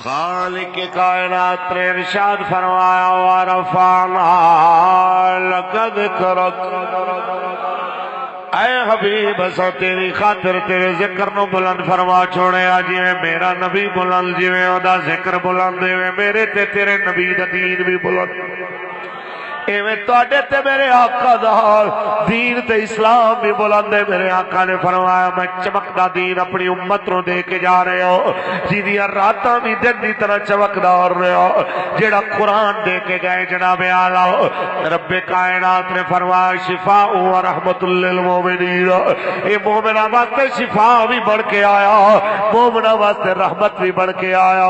خالق کائنات نے ارشاد فرمایا ورفعنا لک ذکرک، اے حبیب اسا تیری خاطر تیرے ذکر نو بلند فرما چھوڑیا، جویں میرا نبی بلند، جویں اودا ذکر بلند، میرے تے تیرے نبی دا دین بھی بلند، ایویں تواڈے تے میرے آقا دا دین تے اسلام بھی بلند ہے۔ میرے آقا نے فرمایا میں چمکدا دین اپنی امت نو دے کے جا رہے ہو، جیدیاں راتاں بھی دن دی طرح چمکدا ہو رہے ہو، جیڑا قرآن دے کے گئے جناب اعلی رب کائنات نے فرمایا شفاء و رحمت للمومنین، اے مومناں واسطے شفاء بھی بڑھ کے آیا، مومناں واسطے رحمت بھی بڑھ کے آیا،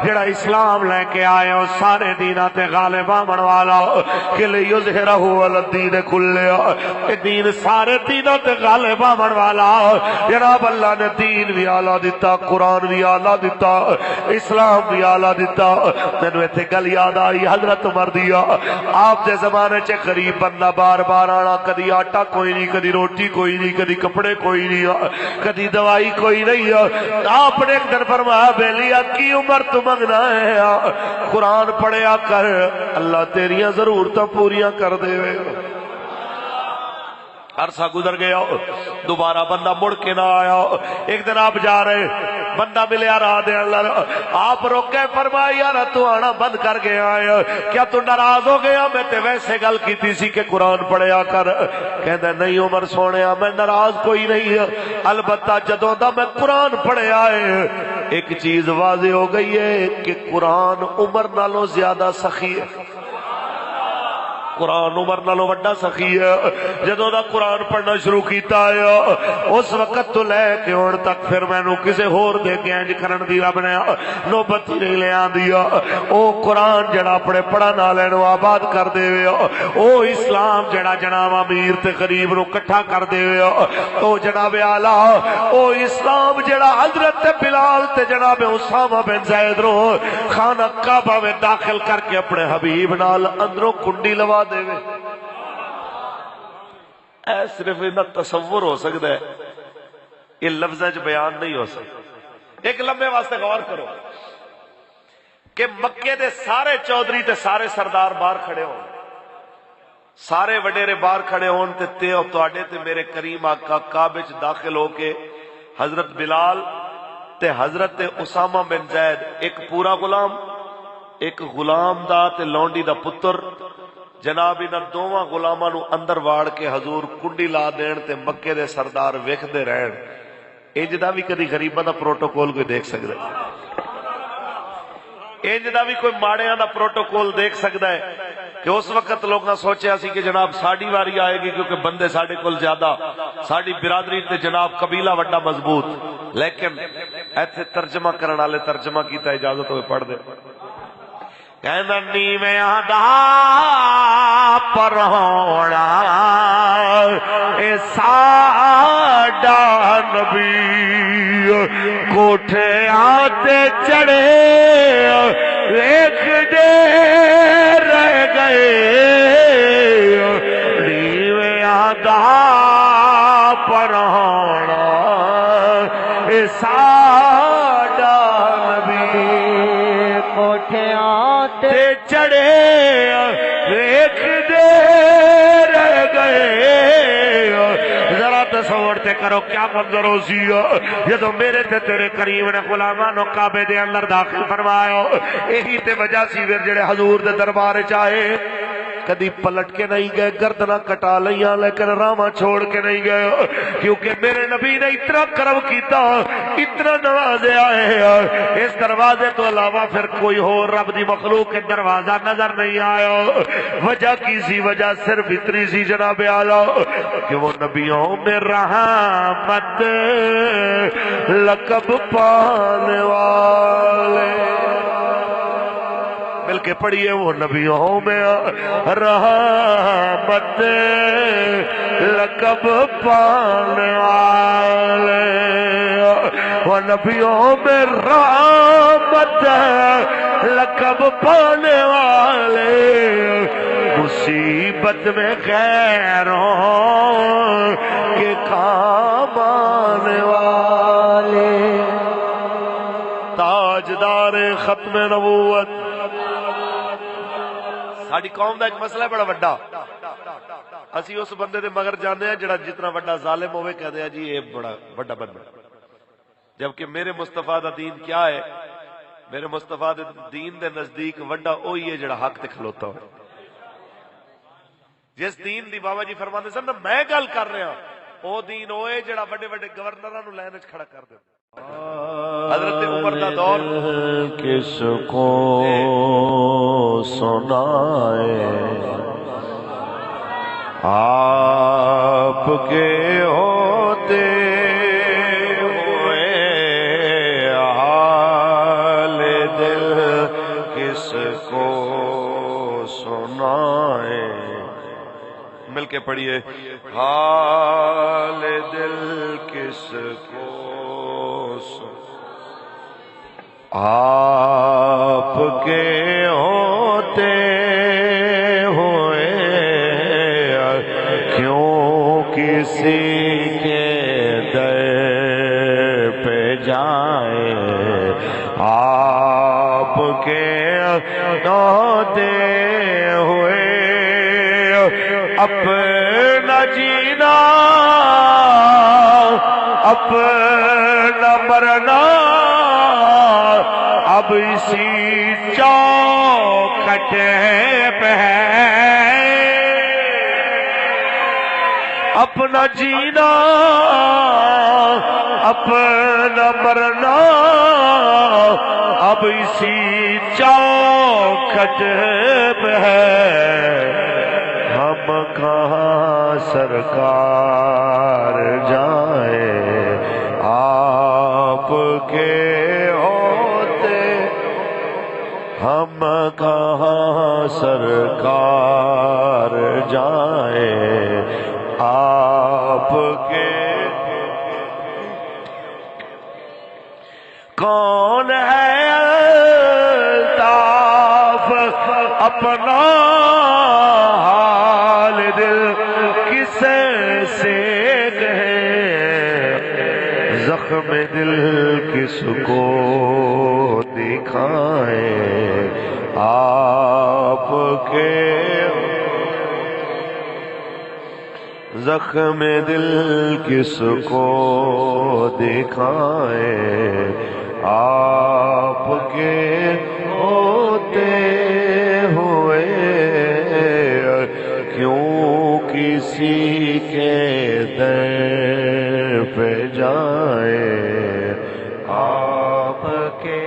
جیڑا اسلام لے کے آئے ہو سارے دیناں تے غالب آمن والا کہ لیظہرہ علی الدین کلہ، دین سارے دینوں تے غالب آمن والا، جناب اللہ نے دین بھی آلہ دیتا، قرآن بھی آلہ دیتا، اسلام بھی آلہ دیتا۔ مینوں ایتھے گل یاد آئی حضرت عمر دیا، آپ دے زمانے چ غریب بندہ بار بار آنا، کدی آٹا کوئی نہیں، کدی روٹی کوئی نہیں، کدی کپڑے کوئی نہیں، کدی دوائی کوئی نہیں، آپ نے ایک دن فرمایا بیلیا کی عمر تو منگنا ہے، قرآن پڑھیا کر اللہ تیریاں ضرورتاں پوریاں کر دے۔ عرصہ گزر گیا، دوبارہ بندہ مڑ کے نہ آیا، ایک دن آپ جا رہے بندہ ملیا راہ دے اللہ، آپ روکے فرمایا یار تو آنا بند کر گیا ہے، کیا تو ناراض ہو گیا؟ میں تے ویسے گل کیتی سی کہ قرآن پڑھیا کر۔ کہندا نہیں عمر سونیا میں ناراض کوئی نہیں، البتہ جدوں دا میں قرآن پڑھیا ہے ایک چیز واضح ہو گئی ہے کہ قرآن عمر نالوں زیادہ سخی ہے، قرآن عمر نالوں وڈا سخی ہے۔ جدوں دا قرآن پڑھنا شروع کیتا ہے اس وقت تو لے کے ہن تک پھر مینوں کسے ہور دے کے انج کرن دی رب نے نوبت نہیں لے آندی، او قرآن جڑا اپنے پڑھن والے نو آباد کر دے، او اسلام جڑا جناب امیر تے غریب نو کٹھا کر دے، او جناب اعلی او اسلام جڑا حضرت بلال تے جناب اسامہ بن زید نو خانہ کعبہ میں داخل کر کے اپنے حبیب نال اندروں کنڈی لوا دے۔ اے صرف انہاں تصور ہو سکتا ہے، یہ لفظیں بیان نہیں ہو سکتا۔ ایک لمحے واسطے غور کرو کہ مکے دے سارے چودھری تے سارے سردار باہر کھڑے ہون، سارے وڈیرے باہر کھڑے ہون تے تواڈے تے میرے کریم آقا کعبے وچ داخل ہو کے حضرت بلال تے حضرت اسامہ بن زید، ایک پورا غلام، ایک غلام دا تے لونڈی دا پتر، جناب انہاں دوواں غلاماں نو اندر واڑ کے حضور کنڈی لا دین تے مکے دے سردار ویکھدے رہن۔ انج دا بھی کدی غریباں دا پروٹوکول کوئی دیکھ سکدا ہے؟ انج دا بھی کوئی ماڑیاں دا پروٹوکول دیکھ سکدا ہے کہ اس وقت لوگاں سوچیا سی کہ جناب ساڈی واری آئے گی کیونکہ بندے ساڈے کول زیادہ، ساڈی برادری تے جناب قبیلہ وڈا مضبوط، لیکن ایتھے ترجمہ کرن والے ترجمہ کیتا، اجازت ہوئے پڑھ دے۔ کہندا نیویاں دا پرونا اے ساڈا نبی، کوٹھیاں تے چڑھے ویکھ دے رہ گئے، نیویاں دا پرونا اے ساڈا نبی، کوٹھیاں چڑھے ویکھ دے رہ گئے۔ ذرا تصور تے کرو کیا منظر ہو سی جدو میرے تے تیرے کریم نے غلاماں نو کعبے دے اندر داخل فرمایا۔ یہی تے وجہ سی پھر جڑے حضور دے دربار وچ آئے کدی پلٹ کے نہیں گئے، گردناں کٹا لیاں لیکن راواں چھوڑ کے نہیں گئے، کیونکہ میرے نبی نے اتنا کرم کیتا، اتنا نوازیا ہے، اس دروازے تو علاوہ پھر کوئی اور رب دی مخلوق کے دروازہ نظر نہیں آیا۔ وجہ کی سی؟ وجہ صرف اتنی سی جناب اعلیٰ کہ وہ نبیوں میں رحمت لقب پانے والے، مل کے پڑھیے، وہ نبیوں میں رحمت لقب پانے والے، وہ نبیوں میں رحمت لقب پانے والے، مصیبت میں غیروں کے کام آنے والے، تاجدار تاجدار ختم نبوت. ساری قوم دا ایک مسئلہ ہے بڑا وڈا. اسی اس بندے دے مگر جانے ہیں جڑا جتنا وڈا ظالم ہوئے کہتے ہیں جی یہ بڑا وڈا بندہ. جبکہ میرے مصطفیٰ دا دین کیا ہے؟ میرے مصطفیٰ دے دین دے نزدیک وڈا وہی ہے جڑا حق تے کھلوتا ہو. جس دین دی بابا جی فرماندے سن نا میں گل کر رہا او دین ہوئے جڑا وڈے وڈے گورنراں نوں لائن وچ کھڑا کر دے. حضرت عمر دا دور کس کو سنائے آپ کے ہوتے ہوئے حال دل کس کو سنائے. مل کے پڑھیے. حال دل کس کو آپ کے ہوتے ہوئے کیوں کسی کے در پہ جائیں. آپ کے ہوتے ہوئے اپنا جینا اپنا مرنا اب اسی چوکھٹ پہ ہے. اپنا جینا اپنا مرنا اب اسی چوکھٹ پہ ہے. ہم کہاں سرکار جائے آپ کے ہوتے ہم کہاں سرکار جائے آپ کے. کون ہے الطاف اپنا حال دل کسے سے کہے. زخم دل کس کو دکھائیں آپ کے. زخم دل کس کو دکھائیں آپ کے ہوتے ہوئے کیوں کسی کے در پہ جائے. آپ کے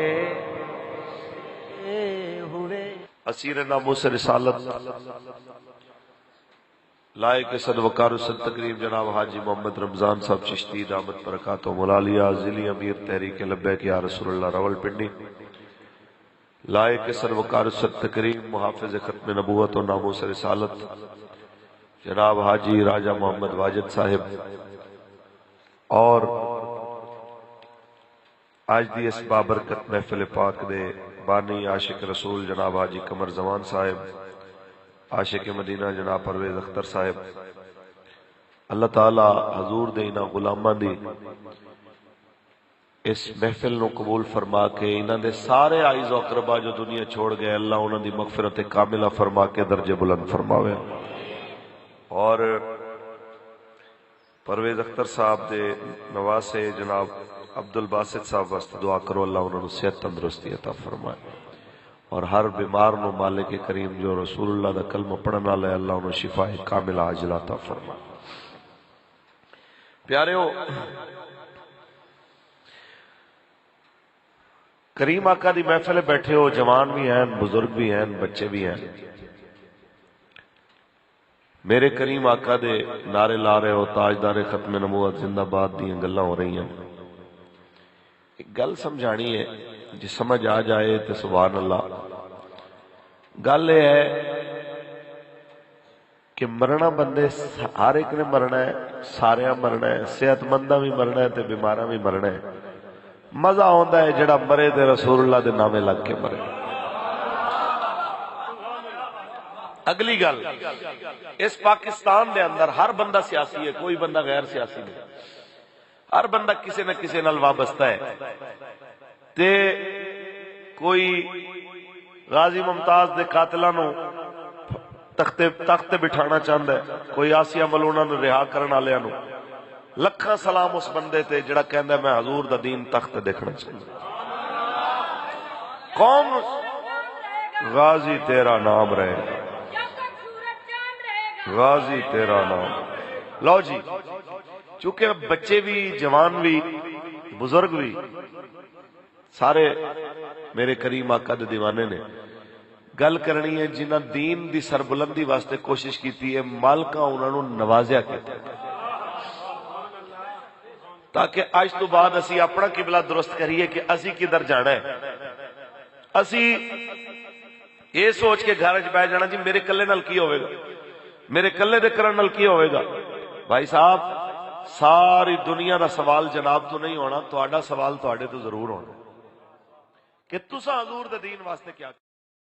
ہوئے اسیر ناموس رسالت لائق صد وقار صد تقریب جناب حاجی محمد رمضان صاحب چشتی دامت برکاتہ مولالیہ ذیلی امیر تحریک لبیک یا رسول اللہ راول پنڈی. لائق صد وقار صد تقریب محافظ ختم نبوت و ناموس رسالت جناب حاجی راجہ محمد واجد صاحب اور آج دی اس بابرکت محفل پاک دے بانی عاشق رسول جناب حاجی قمر زمان صاحب عاشق مدینہ جناب پرویز اختر صاحب. اللہ تعالی حضور دے انہاں غلاماں دی اس محفل نو قبول فرما کے انہاں دے سارے عائز و اقربا جو دنیا چھوڑ گئے اللہ انہاں دی مغفرت کاملہ فرما کے درجے بلند فرماوے. اور پرویز اختر صاحب دے نواسے جناب عبد الباسط صاحب واسطے دعا کرو اللہ انہوں نے صحت تندرستی عطا فرمائے. اور ہر بیمار نو مالک کریم جو رسول اللہ دا کلمہ پڑھنا لے اللہ انہوں شفا کاملہ عاجلہ عطا فرمائے. پیاریو کریم آقا دی محفل بیٹھے ہو جوان بھی ہیں بزرگ بھی ہیں بچے بھی ہیں. میرے کریم آقا دے نعرے لا رہے ہو تاجدار ختم نبوت زندہ باد دیاں گلاں ہو رہی ہیں. ایک گل سمجھانی ہے جی سمجھ آ جائے تو سبحان اللہ. گل یہ ہے کہ مرنا بندے ہر ایک نے مرنا ہے سارے مرنا ہے صحت مندہ بھی مرنا ہے تے بیمارہ بھی مرنا ہے. مزہ آتا ہے جڑا مرے تے رسول اللہ دے نامے لگ کے مرے. اگلی گل اس پاکستان دے اندر ہر بندہ سیاسی ہے کوئی بندہ غیر سیاسی نہیں. ہر بندہ کسی نہ کسی نال وابستہ ہے تے کوئی غازی ممتاز دے قاتلاں نو تخت تے بٹھانا چاہندا ہے، کوئی آسیہ ملونہ نو رہا کرن والیاں نو، لکھاں سلام اس بندے تے جڑا کہندا ہے میں حضور دا دین تخت تے دیکھنا چاہندا۔ قوم غازی تیرا نام رہے گا، غازی تیرا نام۔ لو جی، چونکہ بچے بھی، جوان بھی، بزرگ بھی سارے میرے کریم آقا دے دیوانے نے، گل کرنی ہے جنہاں دین دی سربلندی واسطے کوشش کیتی ہے، مالکاں انہاں نو نوازیا کیتا تاکہ آج تو بعد اسی اپنا قبلہ درست کریے کہ اسی کدھر جانا ہے۔ اسی یہ سوچ کے گھر وچ بیٹھ جانا جی میرے کلے نال کی ہوئے گا، میرے کلے دے کرن نال کی ہوئے گا۔ بھائی صاحب، ساری دنیا دا سوال جناب تو نہیں ہونا، تہاڈا سوال تہاڈے تو ضرور ہونا کہ تساں حضور دے دین واسطے کیا